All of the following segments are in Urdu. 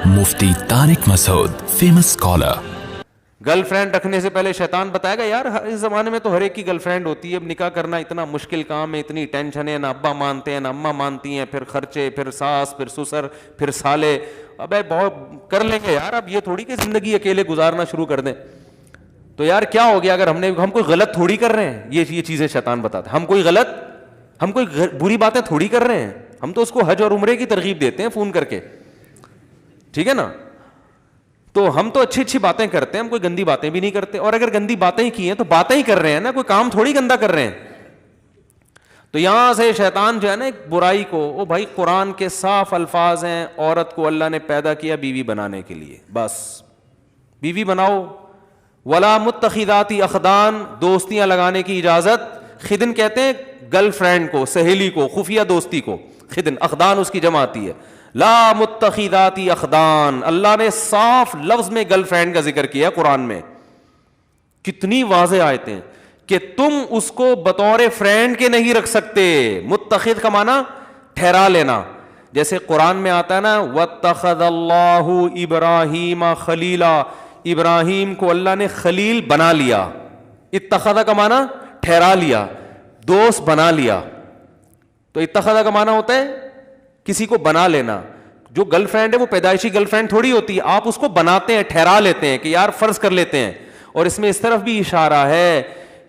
مفتی طارق مسعود فیمس اسکالر. گرل فرینڈ رکھنے سے پہلے شیطان بتائے گا یار اس زمانے میں تو ہر ایک کی گرل فرینڈ ہوتی ہے, اب نکاح کرنا اتنا مشکل کام ہے, اتنی ٹینشن ہے, نہ ابا مانتے ہیں نہ اماں مانتی ہیں, پھر خرچے, پھر ساس, پھر سسر, پھر سالے, ابے بہت کر لیں گے یار, اب یہ تھوڑی کہ زندگی اکیلے گزارنا شروع کر دیں. تو یار کیا ہو گیا اگر ہم کوئی غلط تھوڑی کر رہے ہیں, یہ چیزیں شیطان بتاتا ہے, ہم کوئی بری باتیں تھوڑی کر رہے ہیں, ہم تو اس کو حج اور عمرے کی ترغیب دیتے ہیں فون کر کے, ٹھیک ہے نا. تو ہم تو اچھی اچھی باتیں کرتے ہیں, ہم کوئی گندی باتیں بھی نہیں کرتے, اور اگر گندی باتیں ہی کی ہیں تو باتیں ہی کر رہے ہیں نا, کوئی کام تھوڑی گندا کر رہے ہیں. تو یہاں سے شیطان جو ہے نا ایک برائی کو, او بھائی قرآن کے صاف الفاظ ہیں, عورت کو اللہ نے پیدا کیا بیوی بنانے کے لیے, بس بیوی بناؤ. ولا متخذات اخدان, دوستیاں لگانے کی اجازت. خدن کہتے ہیں گرل فرینڈ کو, سہیلی کو, خفیہ دوستی کو خدن, اخدان اس کی جمع آتی ہے. لا متخذات اخدان, اللہ نے صاف لفظ میں گرل فرینڈ کا ذکر کیا قرآن میں. کتنی واضح آیتیں کہ تم اس کو بطور فرینڈ کے نہیں رکھ سکتے. متخذ کا معنی ٹھہرا لینا, جیسے قرآن میں آتا ہے نا واتخذ اللہ ابراہیم خلیلا, ابراہیم کو اللہ نے خلیل بنا لیا. اتخذ کا معنی ٹھہرا لیا, دوست بنا لیا. تو اتخذ کا معنی ہوتا ہے کسی کو بنا لینا. جو گرل فرینڈ ہے وہ پیدائشی گرل فرینڈ تھوڑی ہوتی ہے, آپ اس کو بناتے ہیں, ٹھہرا لیتے ہیں کہ یار فرض کر لیتے ہیں. اور اس میں اس طرف بھی اشارہ ہے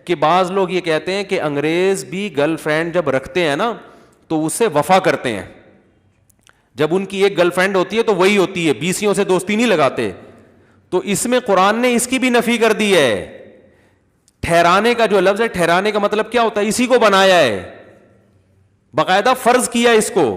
کہ بعض لوگ یہ کہتے ہیں کہ انگریز بھی گرل فرینڈ جب رکھتے ہیں نا تو اس سے وفا کرتے ہیں. جب ان کی ایک گرل فرینڈ ہوتی ہے تو وہی ہوتی ہے, بیسیوں سے دوستی نہیں لگاتے. تو اس میں قرآن نے اس کی بھی نفی کر دی ہے. ٹھہرانے کا جو لفظ ہے, ٹھہرانے کا مطلب کیا ہوتا ہے, اسی کو بنایا ہے, باقاعدہ فرض کیا اس کو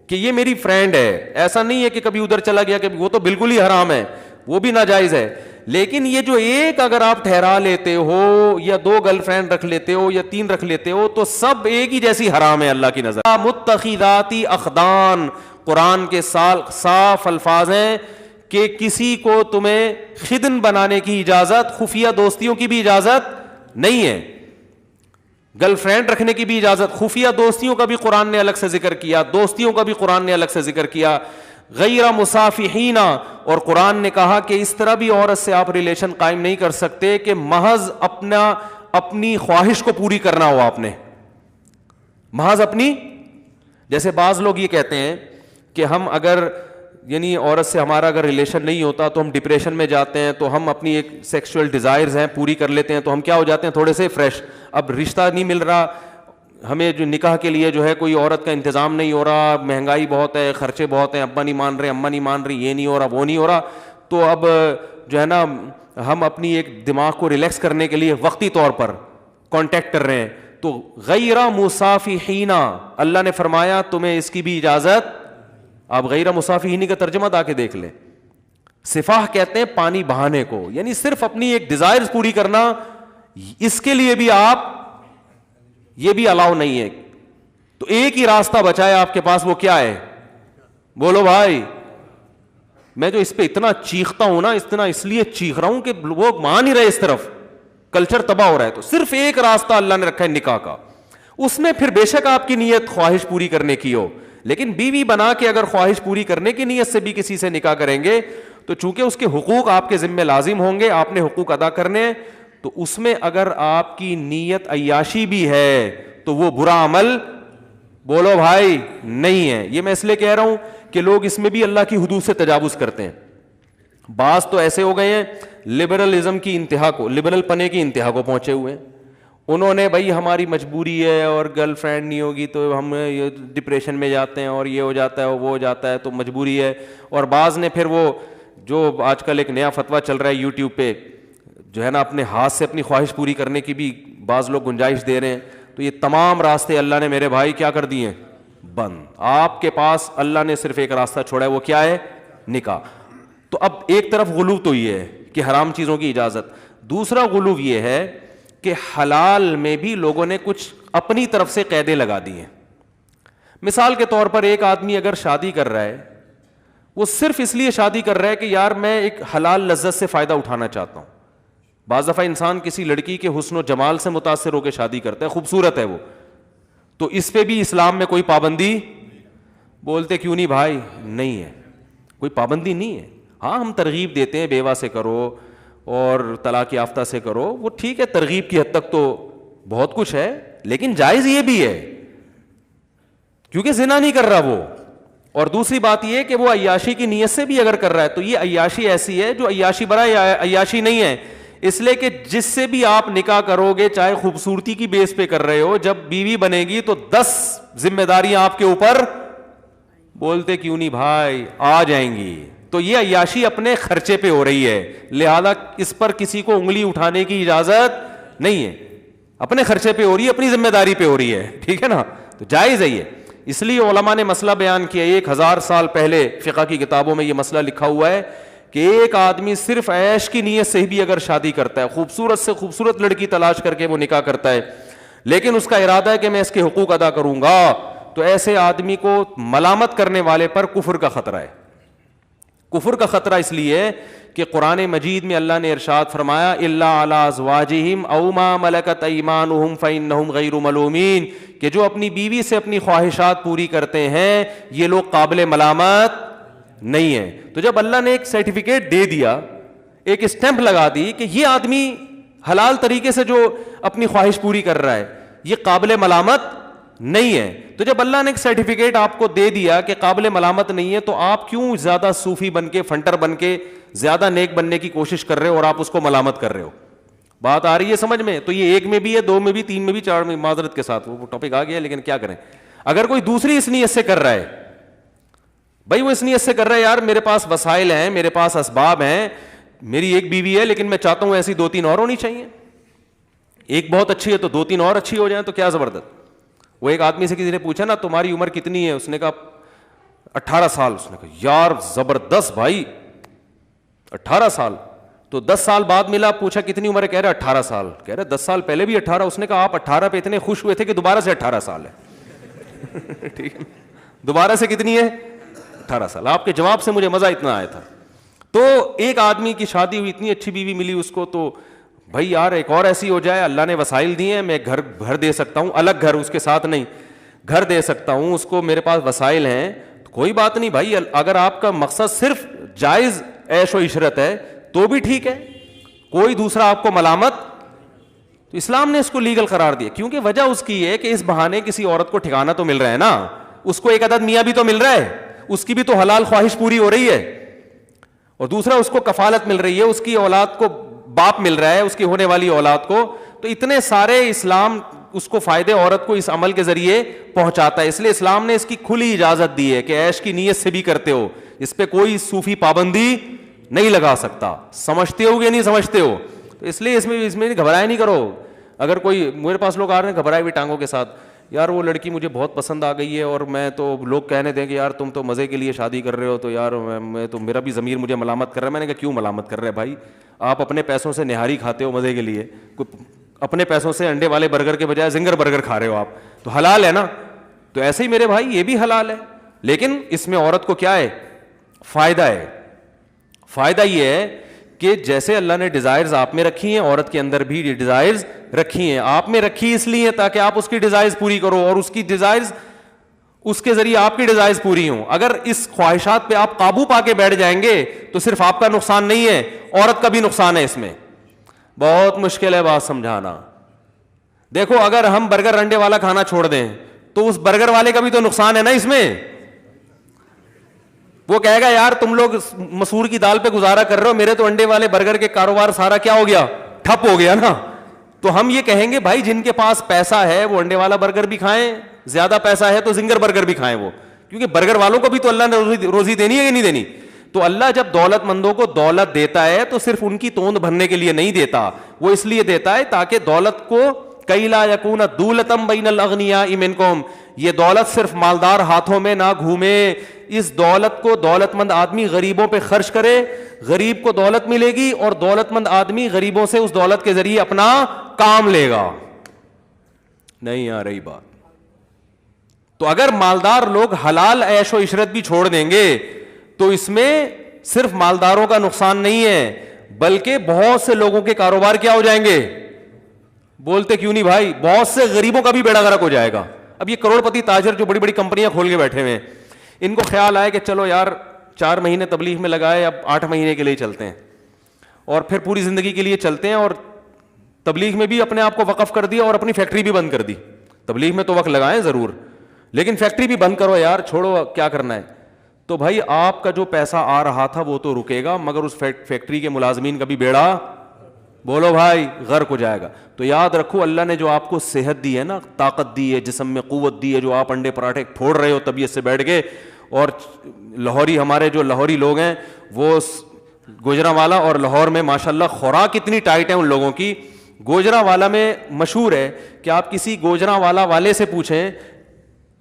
کہ یہ میری فرینڈ ہے. ایسا نہیں ہے کہ کبھی ادھر چلا گیا, کہ وہ تو بالکل ہی حرام ہے, وہ بھی ناجائز ہے. لیکن یہ جو ایک اگر آپ ٹھہرا لیتے ہو, یا دو گرل فرینڈ رکھ لیتے ہو, یا تین رکھ لیتے ہو, تو سب ایک ہی جیسی حرام ہے اللہ کی نظر. متخذات اخدان, قرآن کے صاف الفاظ ہیں کہ کسی کو تمہیں خدن بنانے کی اجازت, خفیہ دوستیوں کی بھی اجازت نہیں ہے. گرل فرینڈ رکھنے کی بھی اجازت, خفیہ دوستیوں کا بھی قرآن نے الگ سے ذکر کیا, دوستیوں کا بھی قرآن نے الگ سے ذکر کیا. غیر مصافحین, اور قرآن نے کہا کہ اس طرح بھی عورت سے آپ ریلیشن قائم نہیں کر سکتے کہ محض اپنی خواہش کو پوری کرنا ہو. آپ نے محض اپنی, جیسے بعض لوگ یہ کہتے ہیں کہ ہم اگر یعنی عورت سے ہمارا اگر ریلیشن نہیں ہوتا تو ہم ڈپریشن میں جاتے ہیں, تو ہم اپنی ایک سیکسول ڈیزائرز ہیں پوری کر لیتے ہیں, تو ہم کیا ہو جاتے ہیں تھوڑے سے فریش. اب رشتہ نہیں مل رہا ہمیں, جو نکاح کے لیے جو ہے کوئی عورت کا انتظام نہیں ہو رہا, مہنگائی بہت ہے, خرچے بہت ہیں, ابا نہیں مان رہے, اماں نہیں مان رہی, یہ نہیں ہو رہا, وہ نہیں ہو رہا, تو اب جو ہے نا ہم اپنی ایک دماغ کو ریلیکس کرنے کے لیے وقتی طور پر کانٹیکٹ کر رہے ہیں. تو غیر مصافحین, اللہ نے فرمایا تمہیں اس کی بھی اجازت. آپ غیر مصافحین کا ترجمہ دا کے دیکھ لیں. صفاح کہتے ہیں پانی بہانے کو, یعنی صرف اپنی ایک ڈیزائر پوری کرنا, اس کے لیے بھی آپ یہ بھی الاؤ نہیں ہے. تو ایک ہی راستہ بچا ہے آپ کے پاس, وہ کیا ہے, بولو بھائی. میں جو اس پہ اتنا چیختا ہوں نا, اتنا اس لیے چیخ رہا ہوں کہ وہ مان ہی رہے, اس طرف کلچر تباہ ہو رہا ہے. تو صرف ایک راستہ اللہ نے رکھا ہے نکاح کا. اس میں پھر بے شک آپ کی نیت خواہش پوری کرنے کی ہو, لیکن بیوی بنا کے اگر خواہش پوری کرنے کی نیت سے بھی کسی سے نکاح کریں گے تو چونکہ اس کے حقوق آپ کے ذمہ لازم ہوں گے, آپ نے حقوق ادا کرنے ہیں, تو اس میں اگر آپ کی نیت عیاشی بھی ہے تو وہ برا عمل, بولو بھائی, نہیں ہے. یہ میں اس لیے کہہ رہا ہوں کہ لوگ اس میں بھی اللہ کی حدود سے تجاوز کرتے ہیں. بعض تو ایسے ہو گئے ہیں لبرلزم کی انتہا کو, لبرل پنے کی انتہا کو پہنچے ہوئے ہیں. انہوں نے بھائی ہماری مجبوری ہے اور گرل فرینڈ نہیں ہوگی تو ہم ڈپریشن میں جاتے ہیں, اور یہ ہو جاتا ہے وہ ہو جاتا ہے, تو مجبوری ہے. اور بعض نے پھر وہ جو آج کل ایک نیا فتویٰ چل رہا ہے یوٹیوب پہ, جو ہے نا اپنے ہاتھ سے اپنی خواہش پوری کرنے کی بھی بعض لوگ گنجائش دے رہے ہیں. تو یہ تمام راستے اللہ نے میرے بھائی کیا کر دیے, بند. آپ کے پاس اللہ نے صرف ایک راستہ چھوڑا ہے, وہ کیا ہے, نکاح. تو اب ایک طرف غلو تو یہ ہے کہ حرام چیزوں کی اجازت, دوسرا غلو یہ ہے کہ حلال میں بھی لوگوں نے کچھ اپنی طرف سے قیدیں لگا دی ہیں. مثال کے طور پر ایک آدمی اگر شادی کر رہا ہے, وہ صرف اس لیے شادی کر رہا ہے کہ یار میں ایک حلال لذت سے فائدہ اٹھانا چاہتا ہوں. بعض دفعہ انسان کسی لڑکی کے حسن و جمال سے متاثر ہو کے شادی کرتا ہے, خوبصورت ہے وہ, تو اس پہ بھی اسلام میں کوئی پابندی, بولتے کیوں نہیں بھائی, نہیں ہے, کوئی پابندی نہیں ہے. ہاں ہم ترغیب دیتے ہیں بیوہ سے کرو اور طلاق یافتہ سے کرو, وہ ٹھیک ہے, ترغیب کی حد تک تو بہت کچھ ہے, لیکن جائز یہ بھی ہے کیونکہ زنا نہیں کر رہا وہ. اور دوسری بات یہ کہ وہ عیاشی کی نیت سے بھی اگر کر رہا ہے تو یہ عیاشی ایسی ہے جو عیاشی برا عیاشی نہیں ہے, اس لیے کہ جس سے بھی آپ نکاح کرو گے چاہے خوبصورتی کی بیس پہ کر رہے ہو, جب بیوی بنے گی تو 10 ذمہ داریاں آپ کے اوپر, بولتے کیوں نہیں بھائی, آ جائیں گی. تو یہ عیاشی اپنے خرچے پہ ہو رہی ہے, لہذا اس پر کسی کو انگلی اٹھانے کی اجازت نہیں ہے, اپنے خرچے پہ ہو رہی ہے, اپنی ذمہ داری پہ ہو رہی ہے, ٹھیک ہے نا, تو جائز ہے یہ. اس لیے علماء نے مسئلہ بیان کیا, 1000 سال پہلے فقہ کی کتابوں میں یہ مسئلہ لکھا ہوا ہے کہ ایک آدمی صرف عیش کی نیت سے بھی اگر شادی کرتا ہے, خوبصورت سے خوبصورت لڑکی تلاش کر کے وہ نکاح کرتا ہے, لیکن اس کا ارادہ ہے کہ میں اس کے حقوق ادا کروں گا, تو ایسے آدمی کو ملامت کرنے والے پر کفر کا خطرہ ہے. کفر کا خطرہ اس لیے کہ قرآن مجید میں اللہ نے ارشاد فرمایا الا علی ازواجہم او ما ملکت ایمانہم فانہم غیر ملومین, کہ جو اپنی بیوی سے اپنی خواہشات پوری کرتے ہیں یہ لوگ قابل ملامت نہیں ہیں. تو جب اللہ نے ایک سرٹیفکیٹ دے دیا, ایک اسٹیمپ لگا دی کہ یہ آدمی حلال طریقے سے جو اپنی خواہش پوری کر رہا ہے یہ قابل ملامت نہیں ہے, تو جب اللہ نے ایک سرٹیفکیٹ آپ کو دے دیا کہ قابل ملامت نہیں ہے, تو آپ کیوں زیادہ صوفی بن کے, فنٹر بن کے زیادہ نیک بننے کی کوشش کر رہے ہو اور آپ اس کو ملامت کر رہے ہو؟ بات آ رہی ہے سمجھ میں؟ تو یہ 1 میں بھی ہے, 2 میں بھی, 3 میں بھی, 4 میں, معذرت کے ساتھ وہ ٹاپک آ گیا, لیکن کیا کریں. اگر کوئی دوسری اس نیت سے کر رہا ہے, بھائی وہ اس نیت سے کر رہا ہے یار میرے پاس وسائل ہیں, میرے پاس اسباب ہیں, میری ایک بیوی ہے لیکن میں چاہتا ہوں ایسی 2-3 اور ہونی چاہیے, ایک بہت اچھی ہے تو 2-3 اور اچھی ہو جائیں, تو کیا زبردست. وہ ایک آدمی سے کسی نے پوچھا نا تمہاری عمر کتنی ہے, اس نے کہا 18 سال. اس نے کہا یار زبردست بھائی 18 سال. تو 10 سال بعد ملا, پوچھا کتنی عمر ہے, کہہ رہے 18 سال. کہہ رہے 10 سال پہلے بھی 18. اس نے کہا آپ 18 پہ اتنے خوش ہوئے تھے کہ دوبارہ سے 18 سال ہے. ٹھیک ہے, دوبارہ سے کتنی ہے, 18 سال. آپ کے جواب سے مجھے مزہ اتنا آیا تھا. تو ایک آدمی کی شادی ہوئی, اتنی اچھی بیوی ملی اس کو, تو بھائی یار ایک اور ایسی ہو جائے, اللہ نے وسائل دیے ہیں, میں گھر دے سکتا ہوں, الگ گھر اس کے ساتھ نہیں, گھر دے سکتا ہوں اس کو, میرے پاس وسائل ہیں, تو کوئی بات نہیں بھائی. اگر آپ کا مقصد صرف جائز عیش و عشرت ہے تو بھی ٹھیک ہے, کوئی دوسرا آپ کو ملامت, تو اسلام نے اس کو لیگل قرار دیا. کیونکہ وجہ اس کی ہے کہ اس بہانے کسی عورت کو ٹھکانہ تو مل رہا ہے نا, اس کو ایک عدد میاں بھی تو مل رہا ہے, اس کی بھی تو حلال خواہش پوری ہو رہی ہے, اور دوسرا اس کو کفالت مل رہی ہے, اس کی اولاد کو باپ مل رہا ہے, اس کی ہونے والی اولاد کو. تو اتنے سارے اسلام اس کو فائدے عورت کو اس عمل کے ذریعے پہنچاتا ہے. اس لیے اسلام نے اس کی کھلی اجازت دی ہے کہ عیش کی نیت سے بھی کرتے ہو, اس پہ کوئی صوفی پابندی نہیں لگا سکتا. سمجھتے ہو یا نہیں سمجھتے ہو؟ تو اس لیے اس میں گھبرائے نہیں کرو. اگر کوئی میرے پاس لوگ آ رہے ہیں گھبرائے ہوئی ٹانگوں کے ساتھ, یار وہ لڑکی مجھے بہت پسند آ گئی ہے اور میں تو, لوگ کہنے دیں کہ یار تم تو مزے کے لیے شادی کر رہے ہو, تو یار میں تو, میرا بھی ضمیر مجھے ملامت کر رہا ہے. میں نے کہا کیوں ملامت کر رہے ہیں بھائی, آپ اپنے پیسوں سے نہاری کھاتے ہو مزے کے لیے, اپنے پیسوں سے انڈے والے برگر کے بجائے زنگر برگر کھا رہے ہو آپ, تو حلال ہے نا. تو ایسے ہی میرے بھائی یہ بھی حلال ہے, لیکن اس میں عورت کو کیا ہے, فائدہ ہے. فائدہ یہ ہے کہ جیسے اللہ نے ڈیزائرز آپ میں رکھی ہیں, عورت کے اندر بھی ڈیزائرز رکھی ہیں. آپ میں رکھی اس لیے تاکہ آپ اس کی ڈیزائرز پوری کرو, اور اس کی ڈیزائرز, اس کے ذریعے آپ کی ڈیزائرز پوری ہوں. اگر اس خواہشات پہ آپ قابو پا کے بیٹھ جائیں گے تو صرف آپ کا نقصان نہیں ہے, عورت کا بھی نقصان ہے. اس میں بہت مشکل ہے بات سمجھانا. دیکھو اگر ہم برگر انڈے والا کھانا چھوڑ دیں تو اس برگر والے کا بھی تو نقصان ہے نا اس میں. وہ کہے گا یار تم لوگ مسور کی دال پہ گزارا کر رہے ہو, میرے تو انڈے والے برگر کے کاروبار سارا کیا ہو گیا, ٹھپ ہو گیا نا. تو ہم یہ کہیں گے بھائی جن کے پاس پیسہ ہے وہ انڈے والا برگر بھی کھائیں, زیادہ پیسہ ہے تو زنگر برگر بھی کھائیں وہ, کیونکہ برگر والوں کو بھی تو اللہ نے روزی دینی ہے یا نہیں دینی. تو اللہ جب دولت مندوں کو دولت دیتا ہے تو صرف ان کی توند بھرنے کے لیے نہیں دیتا, وہ اس لیے دیتا ہے تاکہ دولت کو کئی لا یکون دولتم بین الاغنیاء منکم, یہ دولت صرف مالدار ہاتھوں میں نہ گھومے. اس دولت کو دولت مند آدمی غریبوں پہ خرچ کرے, غریب کو دولت ملے گی, اور دولت مند آدمی غریبوں سے اس دولت کے ذریعے اپنا کام لے گا. نہیں آ رہی بات؟ تو اگر مالدار لوگ حلال عیش و عشرت بھی چھوڑ دیں گے تو اس میں صرف مالداروں کا نقصان نہیں ہے, بلکہ بہت سے لوگوں کے کاروبار کیا ہو جائیں گے. بولتے کیوں نہیں بھائی, بہت سے غریبوں کا بھی بیڑا غرق ہو جائے گا. اب یہ کروڑ پتی تاجر جو بڑی بڑی کمپنیاں کھول کے بیٹھے ہوئے ہیں, ان کو خیال آئے کہ چلو یار 4 مہینے تبلیغ میں لگائے, اب 8 مہینے کے لیے چلتے ہیں, اور پھر پوری زندگی کے لیے چلتے ہیں, اور تبلیغ میں بھی اپنے آپ کو وقف کر دیا اور اپنی فیکٹری بھی بند کر دی. تبلیغ میں تو وقت لگائیں ضرور, لیکن فیکٹری بھی بند کرو یار, چھوڑو کیا کرنا ہے. تو بھائی آپ کا جو پیسہ آ رہا تھا وہ تو رکے گا, مگر اس فیکٹری کے ملازمین کا بھی بیڑا, بولو بھائی, غرق ہو جائے گا. تو یاد رکھو اللہ نے جو آپ کو صحت دی ہے نا, طاقت دی ہے, جسم میں قوت دی ہے, جو آپ انڈے پراٹھے پھوڑ رہے ہو طبیعت سے بیٹھ کے, اور لاہوری ہمارے جو لاہوری لوگ ہیں وہ گوجرانوالا اور لاہور میں ماشاءاللہ خوراک اتنی ٹائٹ ہے ان لوگوں کی. گوجرانوالا میں مشہور ہے کہ آپ کسی گوجرانوالا والے سے پوچھیں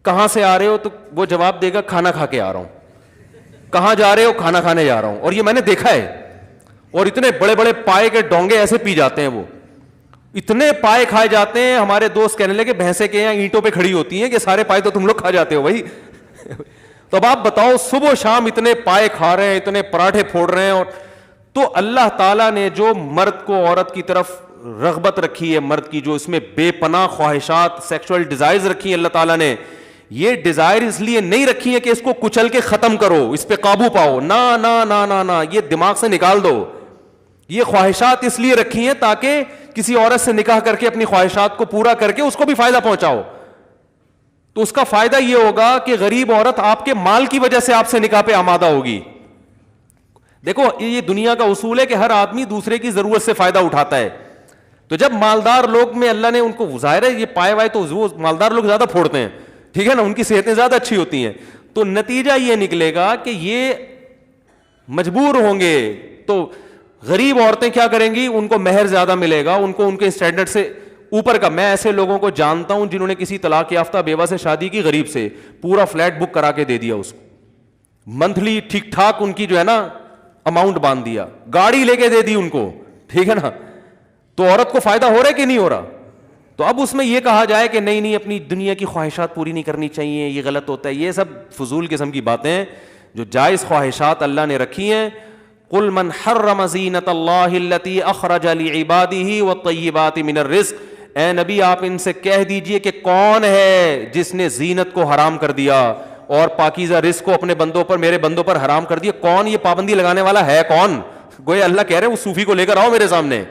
کہاں سے آ رہے ہو, تو وہ جواب دے گا کھانا کھا کے آ رہا ہوں. کہاں جا رہے ہو, کھانا کھانے جا رہا ہوں. اور یہ میں نے دیکھا ہے, اور اتنے بڑے بڑے پائے کے ڈونگے ایسے پی جاتے ہیں, وہ اتنے پائے کھائے جاتے ہیں. ہمارے دوست کہنے لگے بھینسیں کے یہاں اینٹوں پہ کھڑی ہوتی ہیں کہ سارے پائے تو تم لوگ کھا جاتے ہو بھائی. تو اب آپ بتاؤ, صبح و شام اتنے پائے کھا رہے ہیں, اتنے پراٹھے پھوڑ رہے ہیں. اور تو اللہ تعالیٰ نے جو مرد کو عورت کی طرف رغبت رکھی ہے, مرد کی جو اس میں بے پناہ خواہشات, سیکسول ڈیزائرز رکھی ہیں اللہ تعالیٰ نے, یہ ڈیزائر اس لیے نہیں رکھی ہے کہ اس کو کچل کے ختم کرو, اس پہ قابو پاؤ, نا نا نا نا نا, یہ دماغ سے نکال دو. یہ خواہشات اس لیے رکھی ہیں تاکہ کسی عورت سے نکاح کر کے اپنی خواہشات کو پورا کر کے اس کو بھی فائدہ پہنچاؤ. تو اس کا فائدہ یہ ہوگا کہ غریب عورت آپ کے مال کی وجہ سے آپ سے نکاح پہ آمادہ ہوگی. دیکھو یہ دنیا کا اصول ہے کہ ہر آدمی دوسرے کی ضرورت سے فائدہ اٹھاتا ہے. تو جب مالدار لوگ میں اللہ نے ان کو, ظاہر ہے یہ پائے وائے تو وہ مالدار لوگ زیادہ پھوڑتے ہیں, ٹھیک ہے نا, ان کی صحتیں زیادہ اچھی ہوتی ہیں. تو نتیجہ یہ نکلے گا کہ یہ مجبور ہوں گے. تو غریب عورتیں کیا کریں گی, ان کو مہر زیادہ ملے گا, ان کو ان کے اسٹینڈرڈ سے اوپر کا. میں ایسے لوگوں کو جانتا ہوں جنہوں نے کسی طلاق یافتہ بیوہ سے شادی کی, غریب سے, پورا فلیٹ بک کرا کے دے دیا اس کو, منتھلی ٹھیک ٹھاک ان کی جو ہے نا اماؤنٹ باندھ دیا, گاڑی لے کے دے دی ان کو, ٹھیک ہے نا. تو عورت کو فائدہ ہو رہا ہے کہ نہیں ہو رہا؟ تو اب اس میں یہ کہا جائے کہ نہیں نہیں اپنی دنیا کی خواہشات پوری نہیں کرنی چاہیے, یہ غلط ہوتا ہے. یہ سب فضول قسم کی باتیں ہیں. جو جائز خواہشات اللہ نے رکھی ہیں, قل من حرم زینت اللہ التی اخرج لعباده والطیبات من الرزق, اے نبی آپ ان سے کہہ دیجئے کہ کون ہے جس نے زینت کو حرام کر دیا اور پاکیزہ رزق کو اپنے بندوں پر, میرے بندوں پر حرام کر دیا. کون یہ پابندی لگانے والا ہے, کون؟ گویا اللہ کہہ رہے ہیں اس صوفی کو لے کر آؤ میرے سامنے,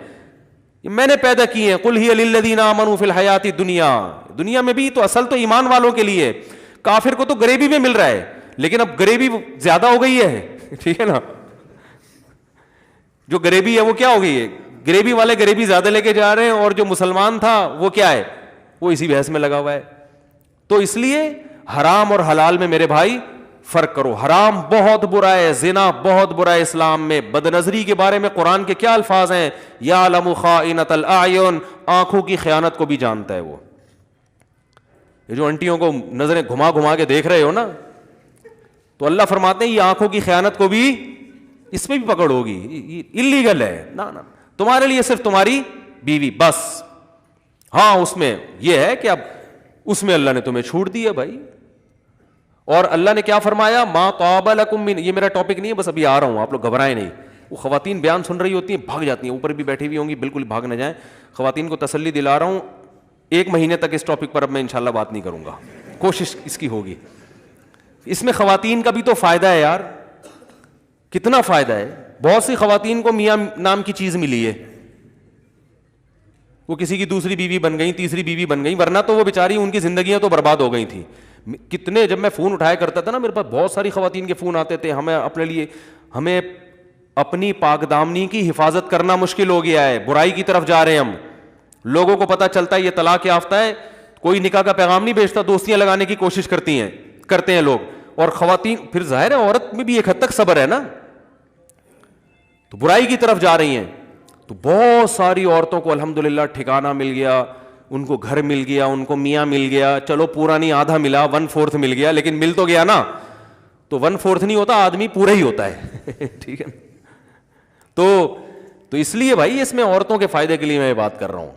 میں نے پیدا کی ہیں. قل ہی للذین آمنوا فی الحیات الدنیا, دنیا میں بھی تو اصل تو ایمان والوں کے لیے. کافر کو تو غریبی میں مل رہا ہے, لیکن اب غریبی زیادہ ہو گئی ہے, ٹھیک ہے نا. جو غریبی ہے وہ کیا ہو گئی ہے, غریبی والے غریبی زیادہ لے کے جا رہے ہیں, اور جو مسلمان تھا وہ کیا ہے, وہ اسی بحث میں لگا ہوا ہے. تو اس لیے حرام اور حلال میں میرے بھائی فرق کرو. حرام بہت برا ہے, زنا بہت برا ہے اسلام میں. بدنظری کے بارے میں قرآن کے کیا الفاظ ہیں, یعلم خائنۃ الاعین, آنکھوں کی خیانت کو بھی جانتا ہے وہ. یہ جو انٹیوں کو نظریں گھما گھما کے دیکھ رہے ہو نا, تو اللہ فرماتے ہیں یہ آنکھوں کی خیانت کو بھی, اس میں بھی پکڑ ہوگی, اللیگل ہے. نا نا, تمہارے لیے صرف تمہاری بیوی بس. ہاں اس میں یہ ہے کہ اب اس میں اللہ نے تمہیں چھوٹ دی ہے بھائی. اور اللہ نے کیا فرمایا, ما طاب لکم من, یہ میرا ٹاپک نہیں ہے, بس ابھی آ رہا ہوں, آپ لوگ گھبرائیں نہیں. وہ خواتین بیان سن رہی ہوتی ہیں, بھاگ جاتی ہیں, اوپر بھی بیٹھی ہوئی ہوں گی, بالکل بھاگ نہ جائیں. خواتین کو تسلی دلا رہا ہوں, 1 مہینے تک اس ٹاپک پر اب میں انشاءاللہ بات نہیں کروں گا, کوشش اس کی ہوگی. اس میں خواتین کا بھی تو فائدہ ہے یار, کتنا فائدہ ہے. بہت سی خواتین کو میاں نام کی چیز ملی ہے, وہ کسی کی دوسری بیوی بن گئی, تیسری بیوی بن گئی, ورنہ تو وہ بیچاری ان کی زندگیاں تو برباد ہو گئی تھیں. کتنے, جب میں فون اٹھایا کرتا تھا نا, میرے پاس بہت ساری خواتین کے فون آتے تھے, ہمیں اپنے لیے, ہمیں اپنی پاک دامنی کی حفاظت کرنا مشکل ہو گیا ہے, برائی کی طرف جا رہے ہیں ہم. لوگوں کو پتہ چلتا ہے یہ طلاق یافتہ ہے, کوئی نکاح کا پیغام نہیں بھیجتا, دوستیاں لگانے کی کوشش کرتے ہیں لوگ. اور خواتین پھر ظاہر ہے عورت میں بھی ایک حد تک صبر ہے نا, تو برائی کی طرف جا رہی ہیں. تو بہت ساری عورتوں کو الحمدللہ ٹھکانہ مل گیا, ان کو گھر مل گیا, ان کو میاں مل گیا. چلو پورا نہیں, آدھا ملا, 1/4 مل گیا, لیکن مل تو گیا نا. تو 1/4 نہیں ہوتا, آدمی پورا ہی ہوتا ہے, ٹھیک ہے. تو اس لیے بھائی اس میں عورتوں کے فائدے کے لیے میں بات کر رہا ہوں.